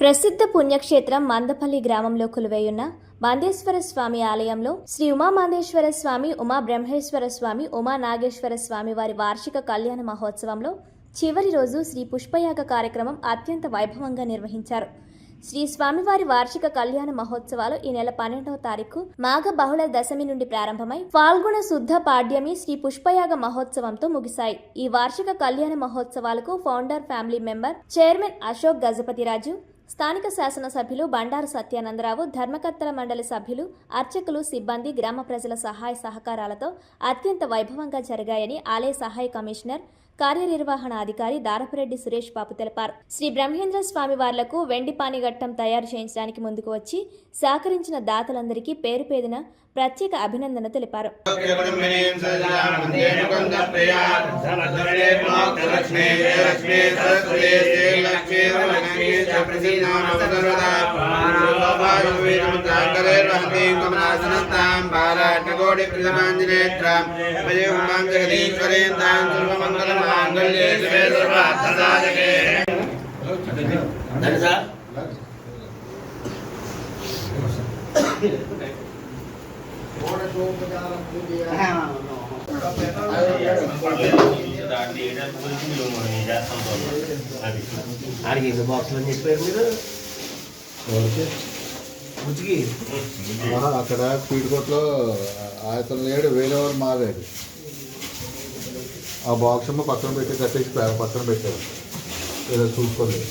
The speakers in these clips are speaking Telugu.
ప్రసిద్ధ పుణ్యక్షేత్రం మందపల్లి గ్రామంలో కొలువైయున్న మాందేశ్వర స్వామి ఆలయంలో శ్రీ ఉమా మాందేశ్వర స్వామి, ఉమా బ్రహ్మేశ్వర స్వామి, ఉమా నాగేశ్వర స్వామి వారి వార్షిక కళ్యాణ మహోత్సవంలో చివరి రోజు శ్రీ పుష్పయాగ కార్యక్రమం అత్యంత వైభవంగా నిర్వహించారు. శ్రీ స్వామివారి వార్షిక కళ్యాణ మహోత్సవాలు ఈ నెల 12వ తారీఖు మాఘ బహుళ దశమి నుండి ప్రారంభమై ఫాల్గుణ శుద్ధ పాడ్యమి శ్రీ పుష్పయాగ మహోత్సవంతో ముగిశాయి. ఈ వార్షిక కళ్యాణ మహోత్సవాలకు founder family member chairman Ashok Gajapathiraju, స్థానిక శాసనసభ్యులు బండారు సత్యానందరావు, ధర్మకర్తల మండలి సభ్యులు, అర్చకులు, సిబ్బంది, గ్రామ ప్రజల సహాయ సహకారాలతో అత్యంత వైభవంగా జరిగాయని ఆలయ సహాయ కమిషనర్, కార్యనిర్వహణ అధికారి దారపురెడ్డి సురేష్ బాబు తెలిపారు. శ్రీ బ్రహ్మేంద్ర స్వామి వార్లకు వెండి పానిగట్టం తయారు చేయించడానికి ముందుకు వచ్చి సహకరించిన దాతలందరికీ పేరు పేరున ప్రత్యేక అభినందన తెలిపారు. అక్కడ స్పీడ్ కోట్లో ఆయతను లేడు, వేరే వారు మారాడు. ఆ బాక్స్ ఏమో పక్కన పెట్టి కట్టేసి పక్కన పెట్టారు, ఏదో చూసుకోలేదు.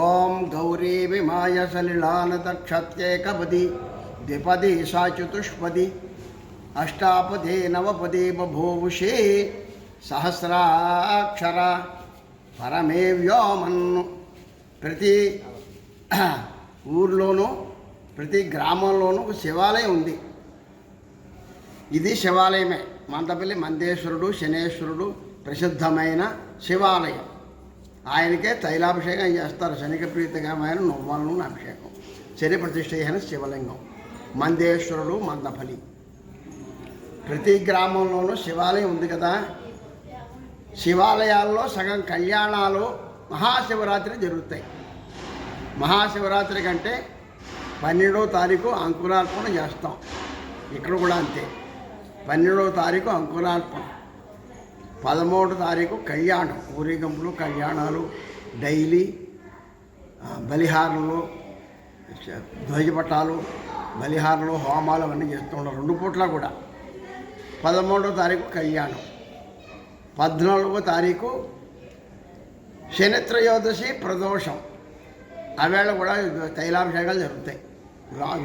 ఓం గౌరీ విమాయ సలిలానదక్షత్యేకపది ద్విపది సా చతుష్పది అష్టాపదే నవపదే బభూవుషే సహస్రాక్షర పరమే వ్యోమన్ను. ప్రతి ఊర్లోనూ ప్రతి గ్రామంలోనూ శివాలయం ఉంది. ఇది శివాలయమే. మందపల్లి మందేశ్వరుడు, శనేశ్వరుడు ప్రసిద్ధమైన శివాలయం. ఆయనకే తైలాభిషేకం చేస్తారు. శనిక ప్రీతికరమైన నువ్వుల నూనె అభిషేకం, శని ప్రతిష్ఠ అయిన శివలింగం మందేశ్వరుడు మందపల్లి. ప్రతి గ్రామంలోనూ శివాలయం ఉంది కదా. శివాలయాల్లో సగం కళ్యాణాలు మహాశివరాత్రి జరుగుతాయి. మహాశివరాత్రి కంటే 12వ తారీఖు అంకురార్పణ చేస్తాం. ఇక్కడ కూడా అంతే. 12వ తారీఖు అంకురార్పణ, 13వ తారీఖు కళ్యాణం, ఊరేగింపులు, కళ్యాణాలు, డైలీ బలిహారాలు, ధ్వజపటాలు, బలిహారాలు, హోమాలు అవన్నీ చేస్తుంటారు 2 పూట్ల కూడా. 13వ తారీఖు కళ్యాణం, 14వ తారీఖు శనిత్రయోదశి ప్రదోషం. ఆవేళ కూడా తైలాభిషేకాలు జరుగుతాయి.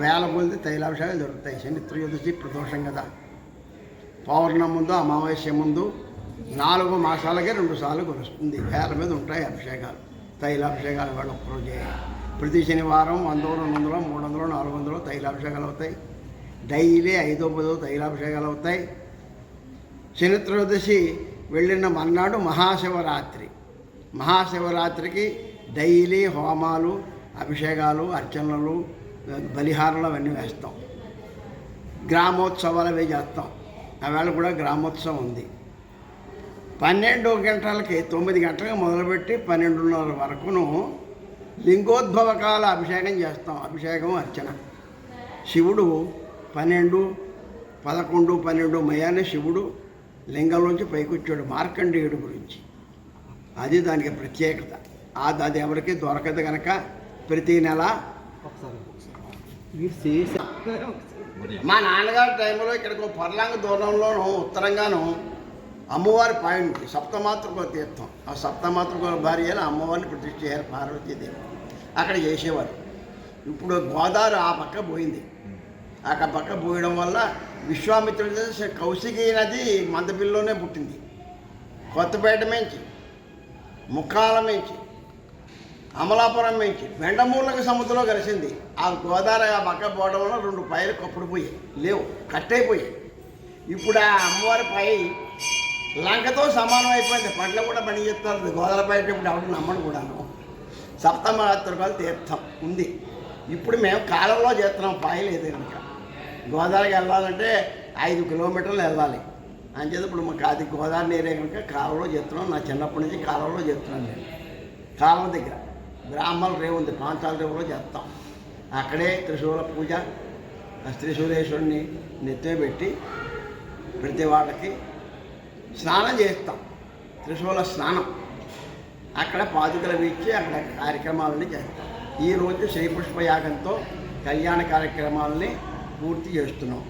వేల కొద్ది తైలాభిషేకాలు జరుగుతాయి. శనిత్రయోదశి ప్రదోషం కదా. పౌర్ణమి ముందు, అమావాస్య ముందు 4 మాసాలకే 2 సార్లు కురుస్తుంది. వేల మీద ఉంటాయి అభిషేకాలు, తైలాభిషేకాలు. వాళ్ళు ఒక్కరోజే. ప్రతి శనివారం 100, 200, 300, 400 తైలాభిషేకాలు అవుతాయి. డైలీ 5, 10 తైలాభిషేకాలు అవుతాయి. శనిత్రయోదశి వెళ్ళిన మర్నాడు మహాశివరాత్రి. మహాశివరాత్రికి డైలీ హోమాలు, అభిషేకాలు, అర్చనలు, బలిహారాలు అవన్నీ వేస్తాం. గ్రామోత్సవాలు అవి చేస్తాం. ఆవేళ కూడా గ్రామోత్సవం ఉంది. 12 గంటలకి 9 గంటలకు మొదలుపెట్టి 12:30 వరకును లింగోద్భవకాల అభిషేకం చేస్తాం. అభిషేకం, అర్చన. శివుడు 12, 11, 12 మయాన్ని శివుడు లింగంలోంచి పైకి వచ్చాడు మార్కండేయుడు గురించి. అది దానికి ప్రత్యేకత. అది ఎవరికి దొరకదు కనుక ప్రతి నెల. మా నాన్నగారి టైంలో ఇక్కడికి పర్లాంగ దూరంలోనూ ఉత్తరంగాను అమ్మవారి పాయింట్ సప్తమాతృక తీర్థం. ఆ సప్తమాతృక భార్య అమ్మవారిని ప్రతిష్ఠ చేశారు, పార్వతీదేవి. అక్కడ చేసేవారు. ఇప్పుడు గోదావరి ఆ పక్క పోయింది. ఆ పక్క పోయడం వల్ల విశ్వామిత్రుడి కౌశికీ నది మందపల్లిలోనే పుట్టింది. కొత్తపేట నుంచి, ముక్కాల నుంచి, అమలాపురం నుంచి వెండమూలక సముద్రంలో కలిసింది. ఆ గోదావరి ఆ పక్క పోవడం వల్ల 2 పైలు కప్పుడుపోయాయి, లేవు, కట్టయిపోయాయి. ఇప్పుడు ఆ అమ్మవారి పై లంకతో సమానం అయిపోయింది. పంటలు కూడా పని చేస్తారు. గోదావరి పైట ఇప్పుడు ఎవరు నమ్మను కూడాను. సప్తమాతృకాల తీర్థం ఉంది. ఇప్పుడు మేము కాలంలో చేస్తున్నాం, పాయలేదు కనుక. గోదావరికి వెళ్ళాలంటే 5 కిలోమీటర్లు వెళ్ళాలి. అంచేది ఇప్పుడు మాకు అది గోదావరి నీరే కనుక కాలంలో చేస్తున్నాం. నా చిన్నప్పటి నుంచి కాలంలో చేస్తున్నాను నేను. కాలం దగ్గర బ్రాహ్మణ రేవు ఉంది, పాంచాల రేవులో చేస్తాం. అక్కడే త్రిశూల పూజ, త్రిశూలేశ్వరుని నెత్తిన పెట్టి ప్రతి వాళ్ళకి స్నానం చేస్తాం. త్రిశూల స్నానం అక్కడ పాదుకలు వీచి అక్కడ కార్యక్రమాలని చేస్తాం. ఈరోజు శ్రీపుష్ప యాగంతో కళ్యాణ కార్యక్రమాలని పూర్తి చేస్తున్నాం.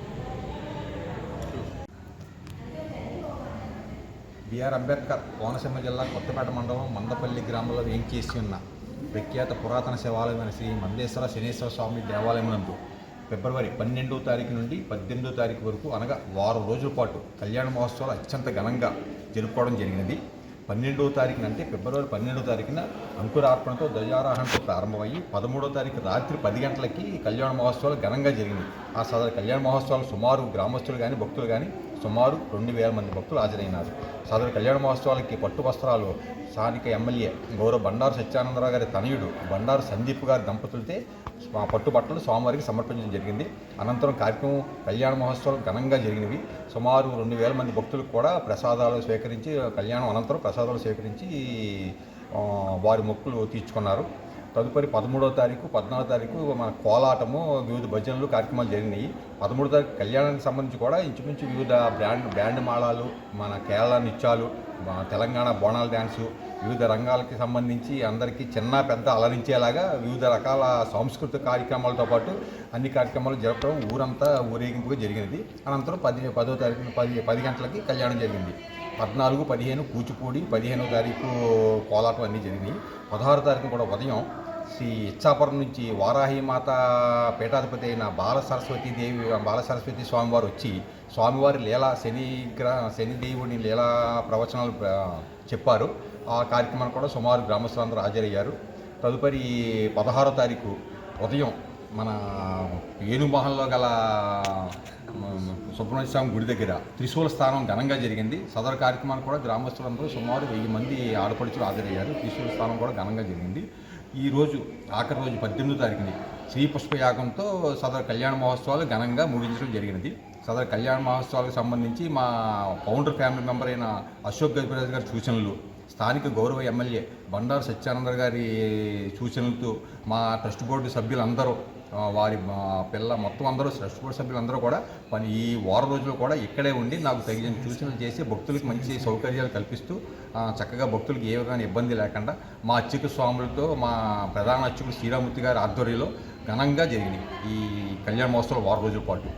బిఆర్ అంబేద్కర్ కోనసీమ జిల్లా కొత్తపేట మండలం మందపల్లి గ్రామంలో వేంచేసి ఉన్న ప్రఖ్యాత పురాతన శివాలయమైన శ్రీ మందేశ్వర శనేశ్వర స్వామి దేవాలయం నందు ఫిబ్రవరి 12వ తారీఖు నుండి 18వ తారీఖు వరకు అనగా వారం రోజుల పాటు కళ్యాణ మహోత్సవాలు అత్యంత ఘనంగా జరుపుకోవడం జరిగినది. 12వ తారీఖున అంటే ఫిబ్రవరి 12వ తారీఖున అంకురార్పణతో ధ్వజారోహణతో ప్రారంభమయ్యి 13వ తారీఖు రాత్రి 10 గంటలకి కళ్యాణ మహోత్సవాలు ఘనంగా జరిగినాయి. ఆ సదరు కళ్యాణ మహోత్సవాలు సుమారు గ్రామస్తులు కానీ భక్తులు కానీ సుమారు 2000 మంది భక్తులు హాజరైనారు. సదరు కళ్యాణ మహోత్సవాలకి పట్టు వస్త్రాలు స్థానిక ఎమ్మెల్యే గౌరవ బండారు సత్యానందరావు గారి తనయుడు బండారు సందీప్ గారి దంపతులతో పట్టుబట్టలు స్వామివారికి సమర్పించడం జరిగింది. అనంతరం కార్యక్రమం కళ్యాణ మహోత్సవాలు ఘనంగా జరిగినవి. సుమారు 2000 మంది భక్తులకు కూడా ప్రసాదాలు స్వీకరించి కళ్యాణం అనంతరం ప్రసాదాలు స్వీకరించి వారి మొక్కులు తీర్చుకున్నారు. తదుపరి 13వ తారీఖు 14వ తారీఖు మన కోలాటము వివిధ భజనలు కార్యక్రమాలు జరిగినాయి. 13వ తారీఖు కళ్యాణానికి సంబంధించి కూడా ఇంచుమించు వివిధ బ్యాండ్ మాళాలు, మన కేరళ నృత్యాలు, తెలంగాణ బోనాల డ్యాన్సు, వివిధ రంగాలకి సంబంధించి అందరికీ చిన్న పెద్ద అలరించేలాగా వివిధ రకాల సాంస్కృతిక కార్యక్రమాలతో పాటు అన్ని కార్యక్రమాలు జరపడం ఊరంతా ఊరేగింపుగా జరిగినది. అనంతరం 10వ తారీఖున 10 గంటలకి కళ్యాణం జరిగింది. 14, 15 కూచిపూడి, 15వ తారీఖు కోలాటం అన్నీ జరిగినాయి. 16వ తారీఖున కూడా ఉదయం శ్రీ ఇచ్చాపురం నుంచి వారాహిమాత పీఠాధిపతి అయిన బాలసరస్వతి స్వామివారు వచ్చి స్వామివారి లీలా శనిదేవుని లీలా ప్రవచనాలు చెప్పారు. ఆ కార్యక్రమానికి కూడా సుమారు గ్రామస్తులందరూ హాజరయ్యారు. తదుపరి 16వ తారీఖు ఉదయం మన ఏనుమహల్లో గల సుబ్రహ్మణ్య స్వామి గుడి దగ్గర త్రిశూల స్థానం ఘనంగా జరిగింది. సదరు కార్యక్రమానికి కూడా గ్రామస్తులందరూ సుమారు 1000 మంది ఆడపడుచులు హాజరయ్యారు. త్రిశూల స్థానం కూడా ఘనంగా జరిగింది. ఈరోజు ఆఖరి రోజు 18వ తారీఖుని శ్రీ పుష్పయాగంతో సదరు కళ్యాణ మహోత్సవాలు ఘనంగా ముగించడం జరిగినది. సదరు కళ్యాణ మహోత్సవాలకు సంబంధించి మా ఫౌండర్ ఫ్యామిలీ మెంబర్ అయిన అశోక్ గజపతిరాజు గారి సూచనలు, స్థానిక గౌరవ ఎమ్మెల్యే బండారు సత్యానంద గారి సూచనలతో మా ట్రస్ట్ బోర్డు సభ్యులందరూ వారి పిల్ల మొత్తం అందరూ ట్రస్ట్ బోర్డు సభ్యులందరూ కూడా ఈ వారం రోజులు కూడా ఇక్కడే ఉండి నాకు తగిన సూచనలు చేసి భక్తులకు మంచి సౌకర్యాలు కల్పిస్తూ చక్కగా భక్తులకు ఏ విధమైన ఇబ్బంది లేకుండా మా అర్చక స్వాములతో మా ప్రధాన అర్చకుడు శ్రీరామూర్తి గారి ఆధ్వర్యంలో ఘనంగా జరిగినాయి ఈ కళ్యాణ మహోత్సవాలు వారం రోజుల పాటు.